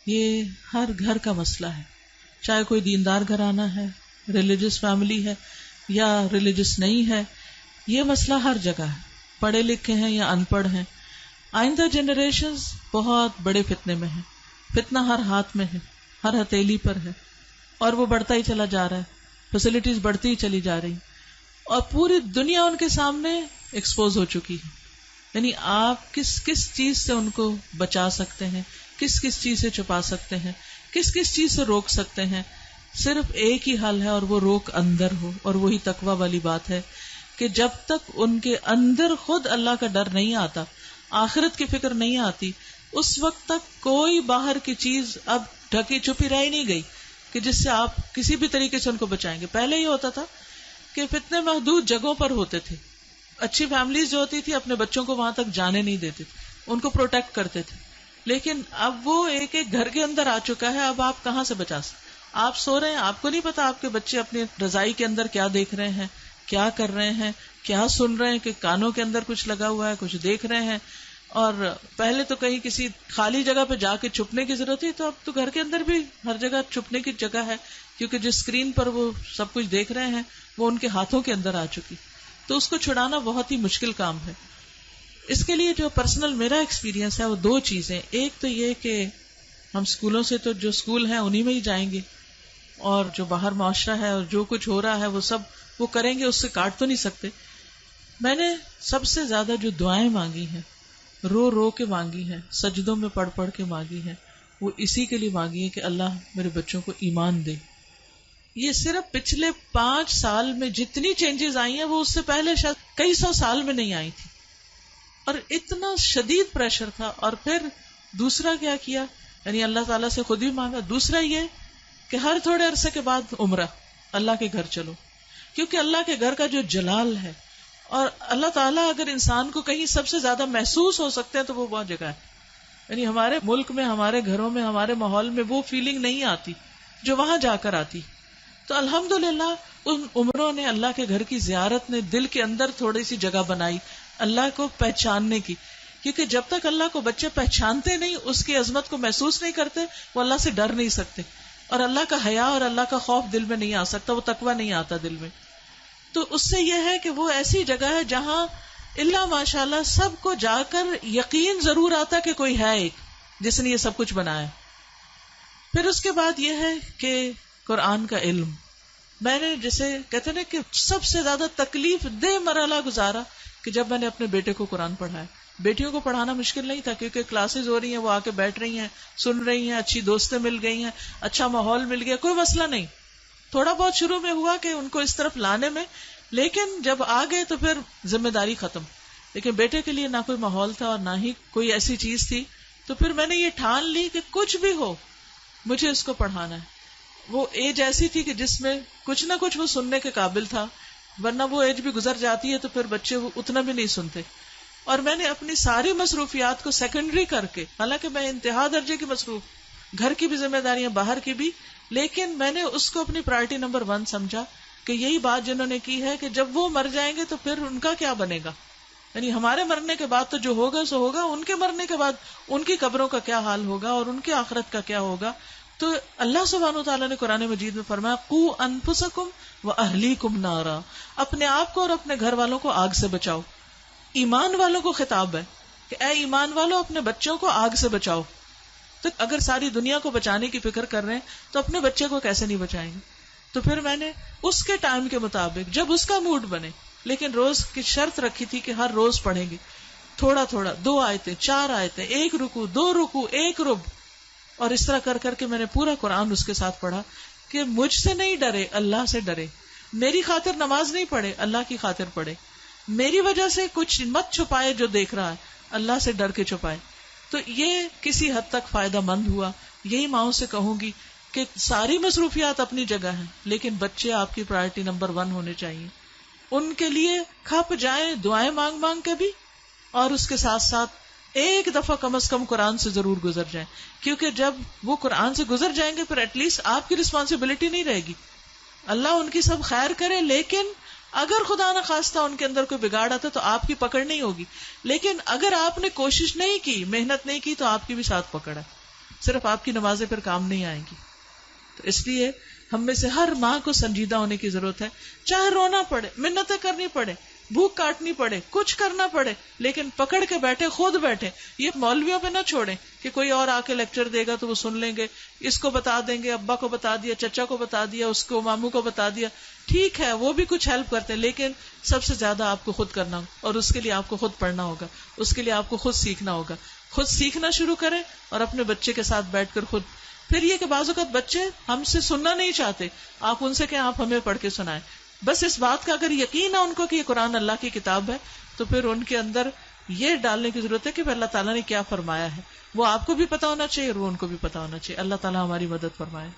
یہ ہر گھر کا مسئلہ ہے، چاہے کوئی دیندار گھرانہ ہے، ریلیجس فیملی ہے یا ریلیجس نہیں ہے، یہ مسئلہ ہر جگہ ہے، پڑھے لکھے ہیں یا ان پڑھ ہیں. آئندہ جنریشنز بہت بڑے فتنے میں ہیں، فتنہ ہر ہاتھ میں ہے، ہر ہتھیلی پر ہے، اور وہ بڑھتا ہی چلا جا رہا ہے، فیسلٹیز بڑھتی ہی چلی جا رہی، اور پوری دنیا ان کے سامنے ایکسپوز ہو چکی ہے. یعنی آپ کس کس چیز سے ان کو بچا سکتے ہیں، کس کس چیز سے چھپا سکتے ہیں، کس کس چیز سے روک سکتے ہیں. صرف ایک ہی حل ہے اور وہ روک اندر ہو، اور وہی تقویٰ والی بات ہے کہ جب تک ان کے اندر خود اللہ کا ڈر نہیں آتا، آخرت کی فکر نہیں آتی، اس وقت تک کوئی باہر کی چیز اب ڈھکی چھپی رہ ہی نہیں گئی کہ جس سے آپ کسی بھی طریقے سے ان کو بچائیں گے. پہلے یہ ہوتا تھا کہ فتنے محدود جگہوں پر ہوتے تھے، اچھی فیملیز جو ہوتی تھی اپنے بچوں کو وہاں تک جانے نہیں دیتے تھے، ان کو پروٹیکٹ کرتے تھے. لیکن اب وہ ایک ایک گھر کے اندر آ چکا ہے، اب آپ کہاں سے بچا سکتے؟ آپ سو رہے ہیں، آپ کو نہیں پتا آپ کے بچے اپنی رضائی کے اندر کیا دیکھ رہے ہیں، کیا کر رہے ہیں، کیا سن رہے ہیں، کہ کانوں کے اندر کچھ لگا ہوا ہے، کچھ دیکھ رہے ہیں. اور پہلے تو کہیں کسی خالی جگہ پہ جا کے چھپنے کی ضرورت تھی، تو اب تو گھر کے اندر بھی ہر جگہ چھپنے کی جگہ ہے، کیونکہ جس اسکرین پر وہ سب کچھ دیکھ رہے ہیں وہ ان کے ہاتھوں کے اندر آ چکی. تو اس کو چھڑانا بہت ہی مشکل کام ہے. اس کے لیے جو پرسنل میرا ایکسپیرینس ہے وہ دو چیزیں. ایک تو یہ کہ ہم اسکولوں سے تو جو اسکول ہیں انہی میں ہی جائیں گے، اور جو باہر معاشرہ ہے اور جو کچھ ہو رہا ہے وہ سب وہ کریں گے، اس سے کاٹ تو نہیں سکتے. میں نے سب سے زیادہ جو دعائیں مانگی ہیں، رو رو کے مانگی ہیں، سجدوں میں پڑھ پڑھ کے مانگی ہیں، وہ اسی کے لیے مانگی ہے کہ اللہ میرے بچوں کو ایمان دے. یہ صرف پچھلے 5 سال میں جتنی چینجز آئی ہیں وہ اس سے پہلے شاید کئی 100 سال میں نہیں آئی تھی، اور اتنا شدید پریشر تھا. اور پھر دوسرا کیا کیا، یعنی اللہ تعالیٰ سے خود ہی مانگا. دوسرا یہ کہ ہر تھوڑے عرصے کے بعد عمرہ، اللہ کے گھر چلو، کیونکہ اللہ کے گھر کا جو جلال ہے، اور اللہ تعالیٰ اگر انسان کو کہیں سب سے زیادہ محسوس ہو سکتے ہیں تو وہ بہت جگہ ہے. یعنی ہمارے ملک میں، ہمارے گھروں میں، ہمارے ماحول میں وہ فیلنگ نہیں آتی جو وہاں جا کر آتی. تو الحمدللہ ان عمروں نے، اللہ کے گھر کی زیارت نے دل کے اندر تھوڑی سی جگہ بنائی اللہ کو پہچاننے کی. کیونکہ جب تک اللہ کو بچے پہچانتے نہیں، اس کی عظمت کو محسوس نہیں کرتے، وہ اللہ سے ڈر نہیں سکتے، اور اللہ کا حیا اور اللہ کا خوف دل میں نہیں آ سکتا، وہ تقویٰ نہیں آتا دل میں. تو اس سے یہ ہے کہ وہ ایسی جگہ ہے جہاں اللہ ماشاءاللہ سب کو جا کر یقین ضرور آتا کہ کوئی ہے ایک جس نے یہ سب کچھ بنایا. پھر اس کے بعد یہ ہے کہ قرآن کا علم. میں نے جسے کہتے ہیں کہ سب سے زیادہ تکلیف دہ مرحلہ گزارا کہ جب میں نے اپنے بیٹے کو قرآن پڑھایا. بیٹیوں کو پڑھانا مشکل نہیں تھا، کیونکہ کلاسز ہو رہی ہیں، وہ آ کے بیٹھ رہی ہیں، سن رہی ہیں، اچھی دوستیں مل گئی ہیں، اچھا ماحول مل گیا، کوئی مسئلہ نہیں. تھوڑا بہت شروع میں ہوا کہ ان کو اس طرف لانے میں، لیکن جب آ گئے تو پھر ذمہ داری ختم. لیکن بیٹے کے لیے نہ کوئی ماحول تھا اور نہ ہی کوئی ایسی چیز تھی، تو پھر میں نے یہ ٹھان لی کہ کچھ بھی ہو مجھے اس کو پڑھانا ہے. وہ ایج ایسی تھی کہ جس میں کچھ نہ کچھ وہ سننے کے قابل تھا، ورنہ وہ ایج بھی گزر جاتی ہے تو پھر بچے اتنا بھی نہیں سنتے. اور میں نے اپنی ساری مصروفیات کو سیکنڈری کر کے، حالانکہ میں انتہا درجے کی مصروف، گھر کی بھی ذمہ داریاں، باہر کی بھی، لیکن میں نے اس کو اپنی پرائرٹی نمبر 1 سمجھا کہ یہی بات جنہوں نے کی ہے کہ جب وہ مر جائیں گے تو پھر ان کا کیا بنے گا. یعنی ہمارے مرنے کے بعد تو جو ہوگا سو ہوگا، ان کے مرنے کے بعد ان کی قبروں کا کیا حال ہوگا اور ان کی آخرت کا کیا ہوگا. تو اللہ سبحانہ وتعالیٰ نے قرآن مجید میں فرمایا قوا انفسکم واہلیکم نارا، اپنے آپ کو اور اپنے گھر والوں کو آگ سے بچاؤ. ایمان والوں کو خطاب ہے کہ اے ایمان والوں اپنے بچوں کو آگ سے بچاؤ. تو اگر ساری دنیا کو بچانے کی فکر کر رہے ہیں تو اپنے بچے کو کیسے نہیں بچائیں گے. تو پھر میں نے اس کے ٹائم کے مطابق، جب اس کا موڈ بنے، لیکن روز کی شرط رکھی تھی کہ ہر روز پڑھیں گے تھوڑا تھوڑا، 2 آیتیں 4 آیتیں، 1 رکوع 2 رکوع 1 رب، اور اس طرح کر کر کے میں نے پورا قرآن اس کے ساتھ پڑھا کہ مجھ سے نہیں ڈرے، اللہ سے ڈرے. میری خاطر نماز نہیں پڑھے، اللہ کی خاطر پڑھے. میری وجہ سے کچھ مت چھپائے جو دیکھ رہا ہے، اللہ سے ڈر کے چھپائے. تو یہ کسی حد تک فائدہ مند ہوا. یہی ماؤں سے کہوں گی کہ ساری مصروفیات اپنی جگہ ہیں، لیکن بچے آپ کی پرائرٹی نمبر 1 ہونے چاہیے. ان کے لیے کھپ جائیں دعائیں مانگ مانگ کے بھی، اور اس کے ساتھ ساتھ ایک دفعہ کم از کم قرآن سے ضرور گزر جائیں، کیونکہ جب وہ قرآن سے گزر جائیں گے پھر ایٹ لیسٹ آپ کی رسپانسبلٹی نہیں رہے گی. اللہ ان کی سب خیر کرے، لیکن اگر خدا نہ خواستہ ان کے اندر کوئی بگاڑ آتا تو آپ کی پکڑ نہیں ہوگی. لیکن اگر آپ نے کوشش نہیں کی، محنت نہیں کی، تو آپ کی بھی ساتھ پکڑ ہے. صرف آپ کی نمازیں پھر کام نہیں آئیں گی. تو اس لیے ہم میں سے ہر ماں کو سنجیدہ ہونے کی ضرورت ہے. چاہے رونا پڑے، منتیں کرنی پڑے، بھوک کاٹنی پڑے، کچھ کرنا پڑے، لیکن پکڑ کے بیٹھے، خود بیٹھے. یہ مولویوں پہ نہ چھوڑیں کہ کوئی اور آ کے لیکچر دے گا تو وہ سن لیں گے، اس کو بتا دیں گے، ابا کو بتا دیا، چچا کو بتا دیا، اس کو ماموں کو بتا دیا. ٹھیک ہے وہ بھی کچھ ہیلپ کرتے ہیں، لیکن سب سے زیادہ آپ کو خود کرنا ہوگا، اور اس کے لیے آپ کو خود پڑھنا ہوگا، اس کے لیے آپ کو خود سیکھنا ہوگا. خود سیکھنا شروع کریں اور اپنے بچے کے ساتھ بیٹھ کر خود. پھر یہ کہ بعض اوقات بچے ہم سے سننا نہیں چاہتے، آپ ان سے کہیں آپ ہمیں پڑھ کے سنائیں. بس اس بات کا اگر یقین ہے ان کو کہ یہ قرآن اللہ کی کتاب ہے، تو پھر ان کے اندر یہ ڈالنے کی ضرورت ہے کہ اللہ تعالیٰ نے کیا فرمایا ہے. وہ آپ کو بھی پتا ہونا چاہیے اور وہ ان کو بھی پتا ہونا چاہیے. اللہ تعالیٰ ہماری مدد فرمائے.